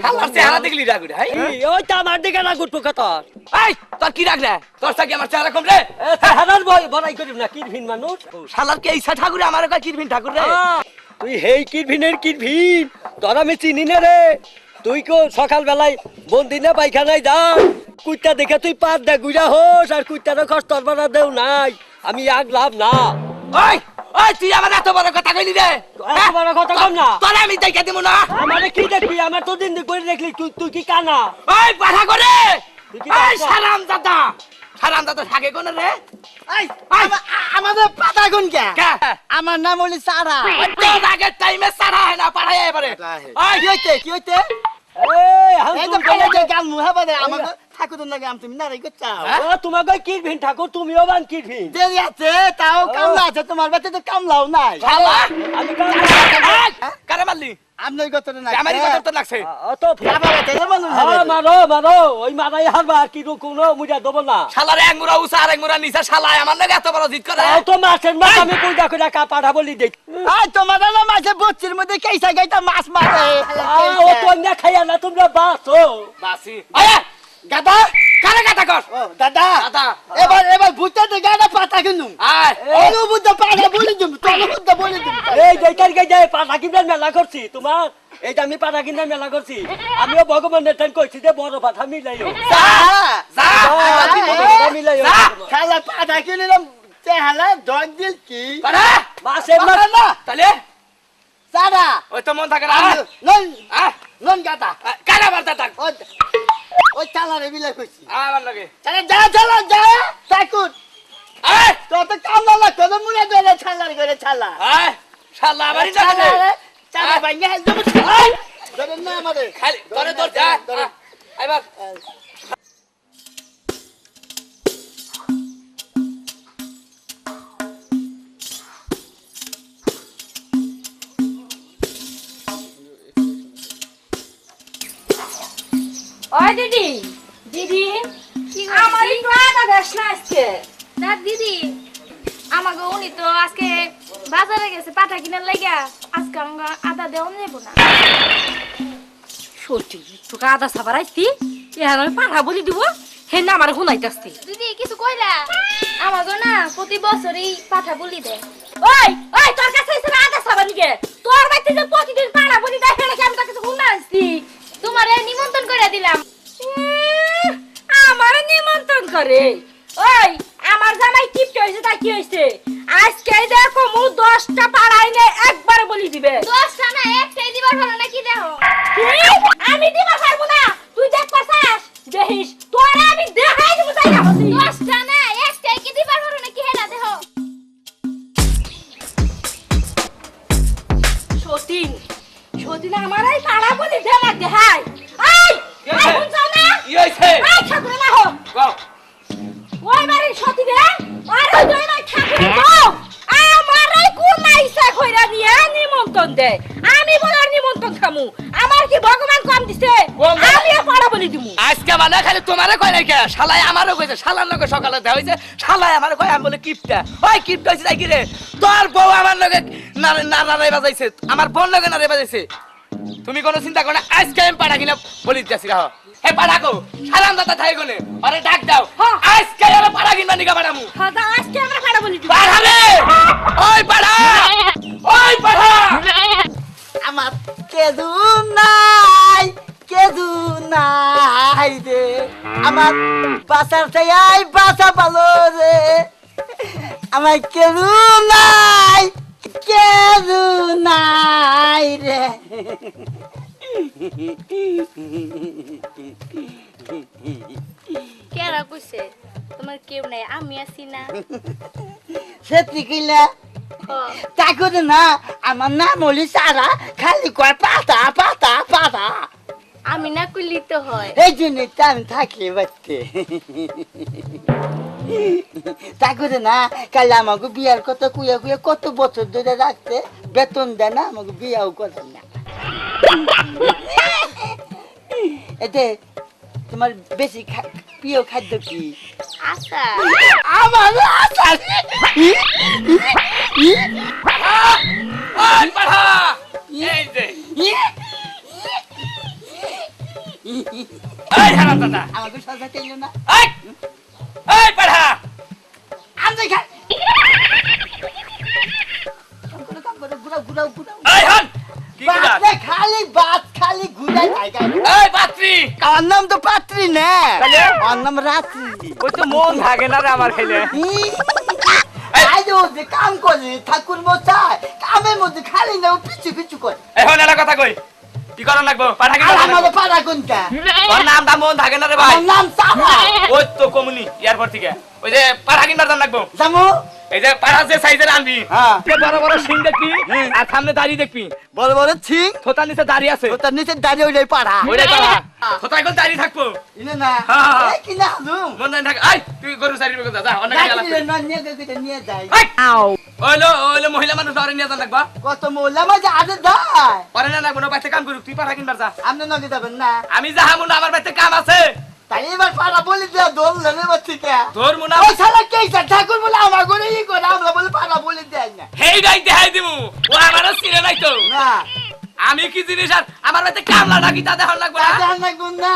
শালার চেহারা দেখলি রাগ উঠে ওই তো আমার দিকে রাগ উঠবো তোর। এই তোর কি রাগ রে তোর সাথে আমার চেহারা কম রে চেহারার বড়াই করিস না, কিরভিন মানুষ। শালার কে ইচ্ছা ঠাকুরে আমার কয় কিরভিন ঠাকুর রে তুই হেই কিরভিনের কিরভিন, তোর আমি চিনি না রে। তুই কো সকাল বেলায় বন্দিনে পায়খানায় যা, কুত্তা দেখে তুই পাত দে গুড়া হোস, আর কুত্তারও কষ্ট বানা দেও নাই। আমি আগ লাভ না। ওই ওই তুই আমার এত বড় কথা কইলি রে এত বড় কথা কম না। তোরে আমি দেখে দেব না। আমারে কি দেখবি? আমার তো দিন দিন করে দেখলি, তুই কি কানা? ওই পাঠা করে তুই কি এই সালাম দাদা থাকে কোন রে এই আমাদের পাতা গুন কে? কে আমার নাম হলি সারা। তো আগে টাইমে সারা হয় না পাঠায় এবারে ওই কি হইছে কি হইছে? এই হাম এই তো তুই কালে যে গাল মুহা বাদে আমাকে ঠাকুরের লাগে আম তুমি নারী করছাও। ও তোমাকে কিরভিন ঠাকুর, তুমিও বান কিরভিন। দেরি আছে তাও কামলা আছে, তোমার বাতে তো কামলাও নাই। শালা আমি কারে মারলি আমনের গতরে না আমারই কথা তো লাগছে অত আবার আছে মানুষ মারো মারো, ওই মারাই হারবা, কি কোনো মুজা দেবো না। শালার এক মুরা উসা আর এক মুরা নিচা শালা আমার লাগে এত বড় জিত করে তাও তো মাছের মাছ আমি কইটা কইটা কাপাড়া বলি দেই। আই তোমার না মাছে বচ্চির মধ্যে কেইসা গাইতা মাছ মারে। ও তো না খাইয়া না, তোমরা বাসো বাসি আয় গাদা কারে কথা কর ও দাদা দাদা এবার ভূতের গাদা পাতা কিনুম। আয় ওলো বুদ্ধ পাতা বলি দিম, তোলো বুদ্ধ বলি দিম। এই যেটার যাই পাটা কিনার মেলা করছি তোমার, এইটা আমি পাটা কিনার মেলা করছি। আমিও ভগবানের টেন কইছি যে বড় পাঠা মিলাইও যা মিলাইও খালা পাতা কিনিলাম তেহালা দগ দিল কি পাড়া মাছের মাছ না তাহলে সারা ওই তো মন থাকে না নন আয় নন গাদা কারা বার্তা থাক ওই চালারে বিলাই কইছি। আমার লাগে চালা যা তাকুত আয় তো তো কাম না তো মুড়ে দলে চালার করে চালা আয় শালা আমারই জানে চালা ভাঙে একদম ধরেন না আমারে খালি তোরে তোর যা আইবার ওই দিদি দিদি আমার একটু আদা দেশ না আজকে না দিদি আমাকে উনি তো আজকে বাজারে গেছে পাঠা কিনার লাগা, আজকে আমাকে আদা দেওয়া নেবো না। সত্যি তোকে আদা সাবার আইসি এখন আমি পাঠা বলি দিব হে না আমার শুনাইতেছি। দিদি কিছু কইলা আমাকে না প্রতি বছরই পাঠা বলি দেয়। ওই ওই তোর কাছে এসে আদা সাবার নিকে তোর বাড়িতে যে প্রতিদিন পাঠা বলি দেয় হেলে কি আমি তোর কাছে শুনা আসছি? তোমারে নিমন্ত্রণ করে দিলাম। আমার নিমন্ত্রণ করে? ওই আমার জামাই টিপতে হয়েছে তাই কি হয়েছে? আজকে দেখো মু 10টা পাড়াই নে একবার বলি দিবে। 10টা না একটাই দিবার ভালো নাকি দেখো। আমি দিবা পারবো না, তুই দেখ পাছাস দেখিস তোরা আমি দেখাই দিব তাই না বলি। 10টা না একটাই কি দিবার ভালো নাকি হেলা দেখো। সতীন সতীন আমার এই পাড়া বলি দেলা দেখাই। এই এই শুনছাও না? কি হইছে এই ঠাকুর না হোক গাও ওই বাড়ি সতী রে আর ওই দুই ভাই ঠাকুর গো আমার এই কোন ইচ্ছা কইরা দিয়ে নিমন্ত্রণ দে, আমি বলার নিমন্ত্রণ খামু? আমার কি ভগবান কম দিছে? আমি পাড়া বলি দিমু আজকে মানে খালি তোমারে কয় নাই কে শালাই আমারও কইছে শালার লগে সকালে দেখা হইছে শালাই আমারে কয় আমি বলে কিপটা ওই কিপটা হইছে তাই কি রে তোর বউ আমার লগে নারে বাজাইছে আমার বোন লগে নারে বাজাইছে তুমি কোনো চিন্তা করো না আজকে আমি পাড়া কিনা বলি দিতেছি রাহ হে পাড়া কো সালাম দাদা থাই গনে আরে ডাক দাও আজকে আমি পাড়া কিনা নিকা পাড়ামু হ্যাঁ আজকে আমরা পাড়া বলি দিমু। পাড়া রে ওই পাড়া আমার কেদু নাই রে আমার বাসার চাই বাসা ভালো রে আমার কেদু নাই রে কেরা কইছে তোমার কেউ নাই, আমি আছি না। সত্যি কইলা তা করে না আমার নাম হলি সারা, খালি কয় পাতা পাতা পাতা। আমি না কইলি তো হয়। এই জন্য তো আমি থাকলে বাড়তে তা করে না কাল আমাকে বিয়ার কথা কুয়া কুয়া কত বছর ধরে রাখতে বেতন দেয় না, আমাকে বিয়াও করে না। এতে তোমার বেশি প্রিয় খাদ্য কি? আচ্ছা আমার আশা ওই পাড়া এই যে এই হারামজাদা আমাকে সাজা চাইলো না এই এই পাড়া আমি খাই কাম করে ঘুরাও ঘুরাও ঘুরাও এই হন কি কইরা বাতে খালি ঘুরাই জায়গা এই পাত্রী আমার নাম তো পাত্রী না তাহলে? আমার নাম রাত্রি ওই তো মন থাকে না রে আমার খেলে আজও যে কাম করে ঠাকুর মশাই কামের মধ্যে খালি না পিছু পিছু করে এখন এলা কথা কই কি করা লাগবো পাঠা কি আর আমাদের পাড়া কোনটা ওর নাম দা মন থাকে না রে ভাই আমার নাম সাবা ওই তো কমুনি এয়ারপোর্ট থেকে ওই যে পাঠা কিনবার দাম লাগবো জামু এই যে পাঠা যে সাইজের আনবি হ্যাঁ বড় বড় সিং দেখবি আর সামনে দাড়ি দেখবি বড় বড় ছিং থোতার নিচে দাড়ি আছে ওটার নিচে দাঁড়িয়ে ওইটাই পাড়া ওইটাই পাঠা থোতা এখন দাড়ি থাকবো ইনে না হ্যাঁ, হ্যাঁ। এই কিনা হালুম মন দাড়ি থাক এই তুই গরু সারি বেগো যা অনেক গেলা নিয়ে যায় ওইলো মহিলা মানুষ ধরে নিয়ে যান লাগবা কত মোলা মাঝে আদে দেয় পরে না কোনো বাইতে কাম করুক তুই পাঠা কিনবার যা আপনি নগে যাবেন না আমি যাহামু না আমার বাইতে কাম আছে তাই এবার পাড়া বলি দেয়া দোল লেনে বাচ্চি কে তোর মুনা ওই শালা কেইসা ঠাকুর বলে আমার করে ই করে আমরা বলে পাড়া বলি দেয় না হেই গাই দেখাই দিমু ও আমারও চিনে নাই তো না আমি কি জিনিস আর আমার বাইতে কামলা নাকি তা দেখার লাগবে না জান না গুণ না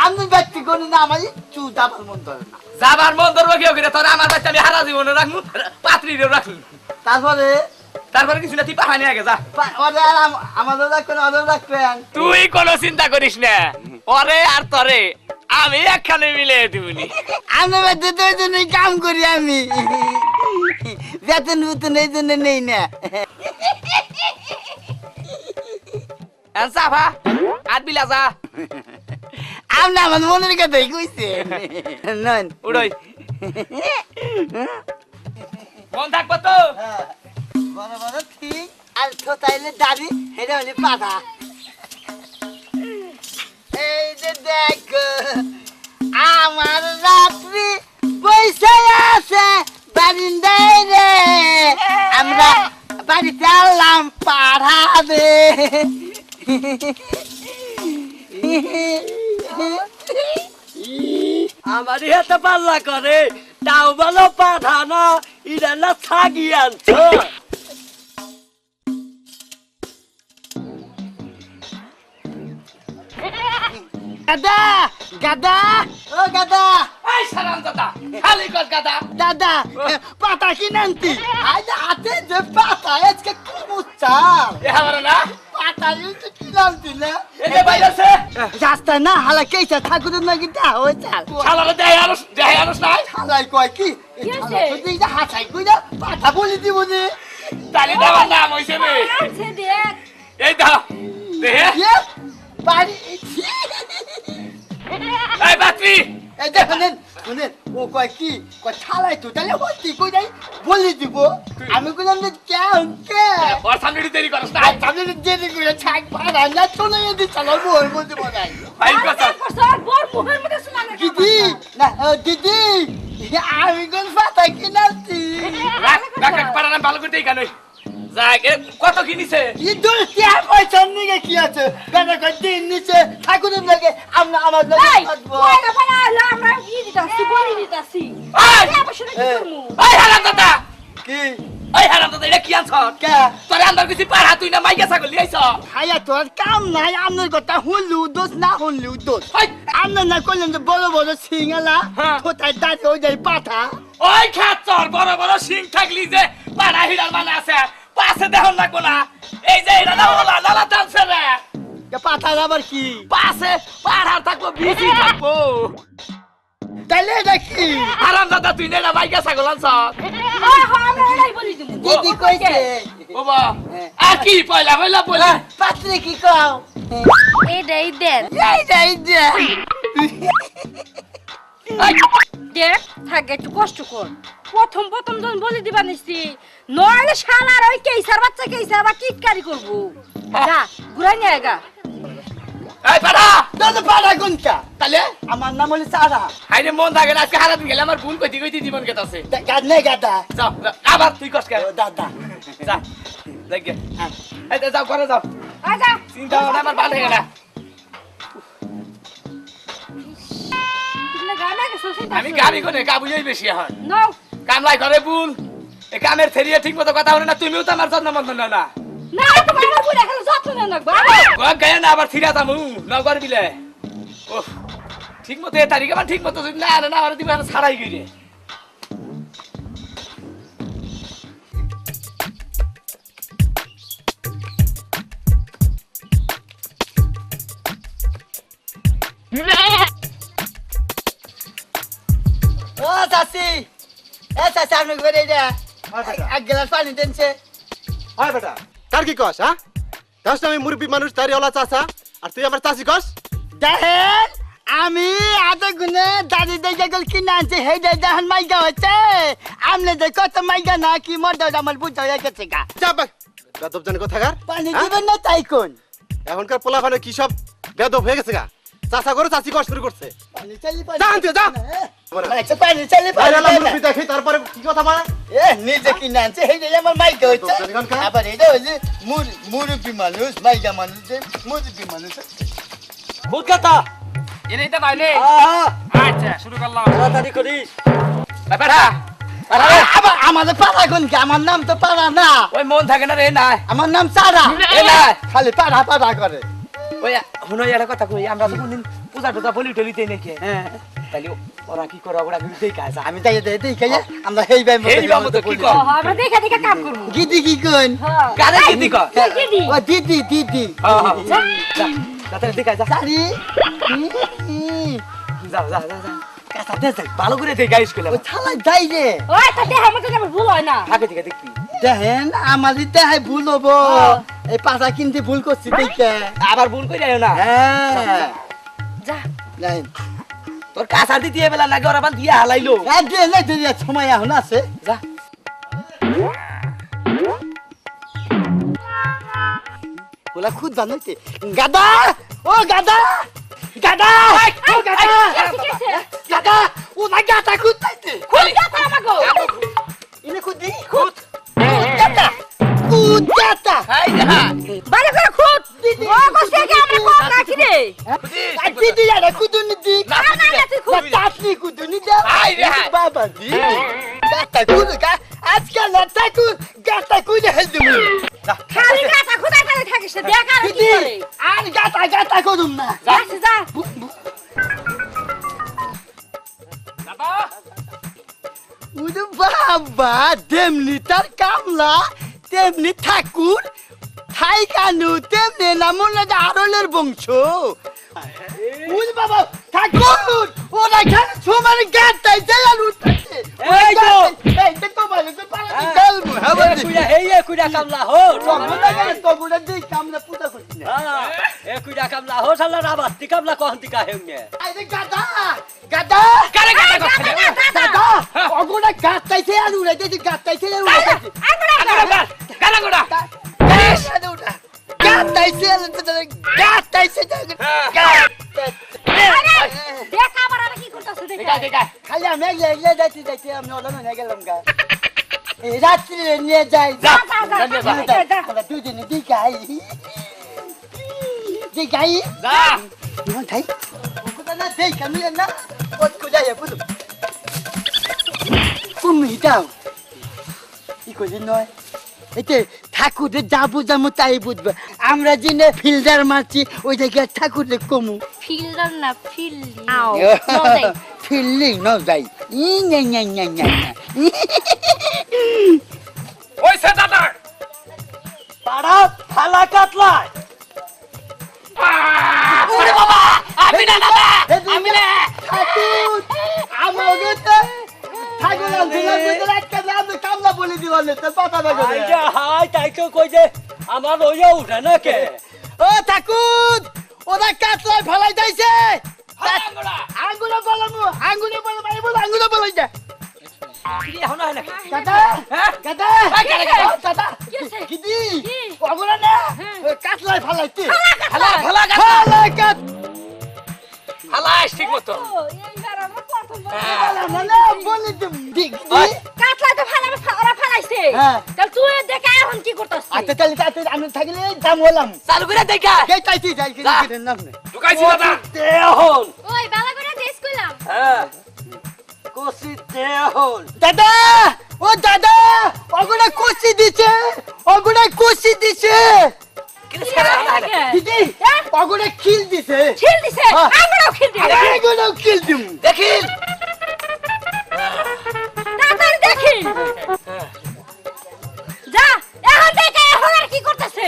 আমি ব্যক্তি করি না আমার চু দাবার মন ধরে না যাবার মন ধরবো কেউ করে তোর আমার বাইতে আমি হারা জীবনে রাখমু পাত্রীরেও রাখমু তারপরে তারপরে কিছু না তুই পাঠা নিয়ে আগে যা ওরে আর আমাদের রাখবেন ওদের রাখবেন তুই কোনো চিন্তা করিস না ওরে আর তরে আমি একখানে মিলে দিবনি আমি বাদে তো ওই জন্যই কাম করি আমি বেতন বেতন এই জন্য নেই না সাফা আর বিলা যা আপনি আমার মনের কথাই কইছে নন উড়ই মন থাকবো তো বড় বড় ঠিক আর থোতাইলে দাড়ি হেরে হলে পাতা এই যে দেখো আমার রাত্রি বৈশে আছে বারিন্দায় রে আমরা বাড়িতে আনলাম পাড়াবে আমার হাতে পাল্লা করে তাও বলো পাঠানো ইরা না ছাগি আনছো গাদা গাদা ও গাদা এই সারাম দাদা খালি কর গাদা দাদা পাতা কিনেনতি আজ হাতে যে পাতা আজকে কুমুচাল এ আমার না পাতা ইউতে কিনেনতি না এই যে বাইরে আছে রাস্তা না হালা কেইসা ঠাকুরের নাকি দা হয়ে চাল শালারে দেয় আরস নাই হালাই কয় কি কি হইছে? তুই যা হাসাই কই না পাতা বলি দিব নে তালি দেওয়ার নাম হইছে রে আছে দেখ এই দা দেহে ইয়ে বাড়ি এই বাত্রি এই দেখেন শুনেন ও কয় কি কয় ছালাই তো তাহলে হতি কই নাই বলি দিব আমি কইলাম যে কেন কে ওর সামনে একটু দেরি করস না আর তাহলে দেরি করে ছাক পাড়া না চলে যেতে চালার বই বলতে বলাই ভাই কথা সর বড় মুখের মধ্যে শোনালে দিদি না দিদি আমি কোন পাতা কিনাছি রাখ পারা না ভালো করে দেই কেন যাক কত কিনিছে ইদুল টিয়া পয়সা নিয়ে কি আছে বেটা কই দিন নিচে ঠাকুরের লাগে আমরা আমার লাগে এই থাকবো ওই না পালা আমরা কি দিতাছি বলি দিতাছি এই! এই অবশ্য কি করমু এই হারাম দাদা কি এই হারাম দাদা এটা কি আনছ কে তোরে আন্দার কিছু পাড়া তুই না মাইকা ছাগল লিয়াইছ খাইয়া তোর কাম নাই আপনার কথা হুনলু দোষ না হুনলু দোষ ওই আপনার না করলেন যে বড় বড় সিঙ্গালা হ্যাঁ। কোথায় দাঁড়িয়ে ওই যাই পাঠা ওই খাচ্চর বড় বড় সিং থাকলি যে পাড়া হিরার মানে আছে পাশে দেখুন না কোনা এই যে এটা না ওলা নালা টানছে রে পাঠার আবার কি পাশে পাড়া থাকবো বিচি থাকবো তাইলে এটা কি হারাম দাদা তুই না মাইকা ছাগল আনছ হ্যাঁ হ্যাঁ আমরা এটাই বলি দিমু দিদি কইছে বাবা আর কি পয়লা বলে পাত্রে কি কও এটাই দেন এই দেখ থাকে একটু কষ্ট কর প্রথম যখন বলি দিবা নিছি নইলে শালার ওই কেইসার বাচ্চা কেইসার বা কিটকারি করবো যা ঘুরাই নিয়ে আগা এই পাড়া দাদা পাড়া কোনটা তাহলে আমার নাম হলো সারা হাইরে মন থাকে না আজকে হারাদিন গেলে আমার ভুল কইতে জীবন কেতাছে গাদনে গাদা যাও আবার তুই কষ্ট ও দাদা যা দেখে এই তো যাও করে যাও আগা চিন্তা ভাবনা আমার ভালো হয়ে গেল তুমি গানা কে সোসাইটি আমি গাবি কোনে কাবুই বেশি এখন নাও কামলাই করে বুল এ কামের থেরিয়ে ঠিক মতো কথা বলে না, তুমিও তো আমার যত্ন মন্দ নাও না। না তোমার আমার বুড়া খেলে যত্ন নেন না গপ গায়ে না আবার থিরা যামু নগর বিলে। ওহ ঠিক মতো এ তারিখে ঠিক মতো যদি না আনে না আমার দিবে ছাড়াই গিয়ে ও চাচি এ চাচি আপনি করে দে এক গ্লাস পানি দেনছে হয় বেটা কার কি কস হ্যাঁ কস না আমি মুরব্বী মানুষ তারি ওলা চাচা আর তুই আমার চাচি কস দেখেন আমি আধা গুনে দাদি দেখে গেল কিনে আনছি হে দেখেন মাইকা হচ্ছে আমনে যে কত মাইকা না কি মর্দ আমার বুঝ হয়ে গেছে গা চাপ বেদব জানে কোথাকার পানি দিবেন না তাই কোন এখনকার পোলাপানে কি সব বেদব হয়ে গেছে গা চাচা করে চাচি কস শুরু করছে পানি চালি যা আনতে, যা। পানি চালি বাইরে এলাম মুরব্বী দেখি তারপরে কি কথা মানে এ নিজে কিনে আনছে হে আমার মাইকা হচ্ছে আবার এটা হচ্ছে মুরব্বী মানুষ মাইকা মানুষ মুরব্বী মানুষ ভূত কথা এনেই তো বাইলে। আচ্ছা শুরু করলাম। তাড়াতাড়ি করিস বেটা আমাদের পাড়া কোন কি আমার নাম তো পাড়া না ওই মন থাকে না রে না আমার নাম সারা এ না খালি পাড়া পাড়া করে ওই হুনো একটা কথা কই আমরা তো কোনদিন পূজা টুজা বলি টলিতে নাকি হ্যাঁ তাহলে ওরা কি করে ওরা কিন্তু দেই কাজ আমি তাই দেই খাই আমরা হেই ভাই এই বাবু তো কি কর আমরা দেখে দেখে কাম করবো গিদি কি কোন কারে কি দি কর দিদি ও দিদি দিদি তাতে দেখা যা সারি যা যা যা কাটা দে ভালো করে দেই গাইস কইলা ও ছালাই যাই রে ওই তো দেখে আমাকে যেন ভুল হয় না আগে দিকে দেখবি দেখেন আমার দেহাই ভুল হবো এই পাশা কিনতে ভুল করছি দেখে আবার ভুল কই যাও না হ্যাঁ যা জানেন তোর কাছা দিতে বেলা লাগে ওরা বান দিয়া হালাইলো এক দিন নাই দিদি সময় এখন আছে যা ওলা খুদ জানাইতে গাদা ও গাদা গাদা ও গাদা গাদা ও না গাদা খুদ তাইতে খুব কথা আমাকে ইনে খুদ দি খুদ গাদা খুদ গাদা হাই যা বারে করে খুদ ও কষ্ট কি আমরা কম রাখি রে আর দিদি আরে খুদুনি দি না না না তুই খুদ তাতনি খুদুনি দা হাই রে বাবা দি গাদা খুদ গা আজকাল না তাকু গাদা খুদ হেলদুমি খালি কাটা খুদা করে থাকিস দেখ আর কি দিদি করে আর গাদা গাদা করুম না যা যা উদু বাবা তেমনি তার কামলা তেমনি ঠাকুর থাই কানু তেমনি নামুন না আরলের বংশ উল বাবা ঠাকুর ওরা খান সুমার গাতাই জায়াল উঠতে এই তো। এই তো মানে তো পালা গেল হাবা দি কুইয়া হেই কুইয়া কামলা হো তোমরা গেলে তোমরা দি কামলা পূজা করছিস এ কুইয়া কামলা হো শালা রাবাস্তি কামলা কোহন্তি কা হেউনে আরে গাদা গাদা কারে কারে করছে গাদা ওগুলা গাতাইছে আর উড়াইতে গাতাইছে আর উড়াইতে কারা গোড়া দেখ আবার আর কি করতেছ দেখ খালি আমি এগলে যাইতে যাইতে আমি ওলানো হয়ে গেলাম গা এই রাত্রি নিয়ে যাই যা যা যা দুদিন দিকাই দিকাই যা ভাই ওটা না দেই কামি না ওট কো যাই বুঝু তুমি দাও ই কইলি নয় এতে ঠাকুরের যা বুঝামো তাই বুঝবে আমরা যিনি ফিল্ডার মারছি ওই জায়গায় ঠাকুরের কমু ফিল্ডার না ফিল্ডি ফিল্ডিং ন যাই ই nya nya nya nya ওই সে দাদা পাড়া ফালা কাটলাই ওরে বাবা আমি না দাদা আমি না ঠাকুর আমাকে তো ঠাকুর দিলাম দিলাম একটা নাম কামলা বলে দিলাম তো পাতা না আই যা হাই তাই তো কই যে আমার ওইয়া উঠে না কে ও ঠাকুর ওরা কাটলাই ফলাই যাইছে আঙ্গুলা আঙ্গুলে বলামু আঙ্গুলে বলাম এই বল আঙ্গুলে বলাই যা কি এখন হয় না গাদা গাদা গাদা কিদি ওগুলা না কাটলাই ফলাইতে ফালা ফালা ফলাই কাট ফালাস ঠিক মতো এইবার আমরা প্রথম না বলে দিক কাটলা তো ফালা ওরা ফালাইছে হ্যাঁ। তাহলে তুই দেখা এখন কি করতেছিস আচ্ছা তাহলে তাতে আমি থাকলে দাম হলাম চালু করে দেখা কে চাইছি যাই কি নাম নে ঢুকাইছি দাদা দেহন ওই বালা করে দেশ কইলাম হ্যাঁ কষি দে হল দাদা ও দাদা ওগুলা কুচি দিছে ওগুলা কুচি দিছে কিন্তু ছেড়ে না দিদি ওগুলা খিল দিছে খিল দিছে আমরাও খিল দিই এগুলো খিল দিম দেখি তাড়াতাড়ি দেখি যা এখন দেখে এখন আর কি করতেছে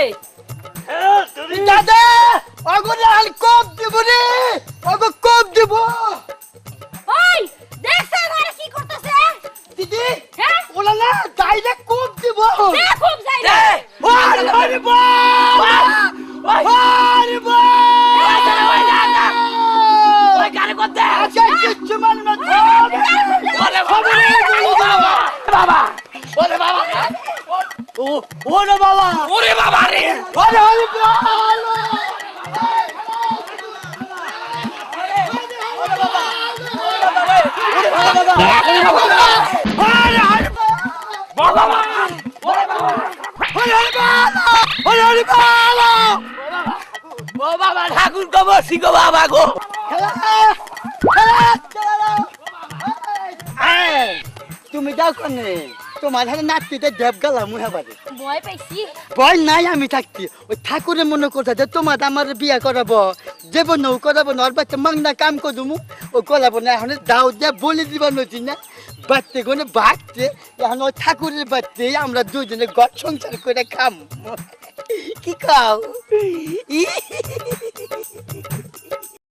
দাদা ওগুলা আর কোপ দিব রে ওগো কোপ দিব ওই দেখছ আর কি করতেছে দিদি হ্যাঁ ওলা না ডাইরেক্ট কোপ দিব খুব যাই দে আরে আরে বাবা আরে বাবা ওই গানে করতে আচ্ছা কিচ্ছু মান না ওরে বাবা বাবা ওরে বাবা ও ওরে বাবা ওরে বাবা রে আরে আরে বাবা ও বাবা ঠাকুর গো বসি গো বাবা গো তুমি যাও কনে তোমার হাতে নাচতে দেব গেলা মুহে বাড়ি ভয় পাইছি ভয় নাই আমি থাকতি ওই ঠাকুরে মনে করতে যে তোমার আমার বিয়া করাবো দেব নৌ করাবো না ওর বাচ্চা মাংনা কাম করবো ও করাবো না এখন দাও দিয়ে বলে দিবা নদী না বাচ্চা কোনে বাড়তে এখন ওই ঠাকুরের বাড়তে আমরা দুজনে ঘর সংসার করে খাম কি খাও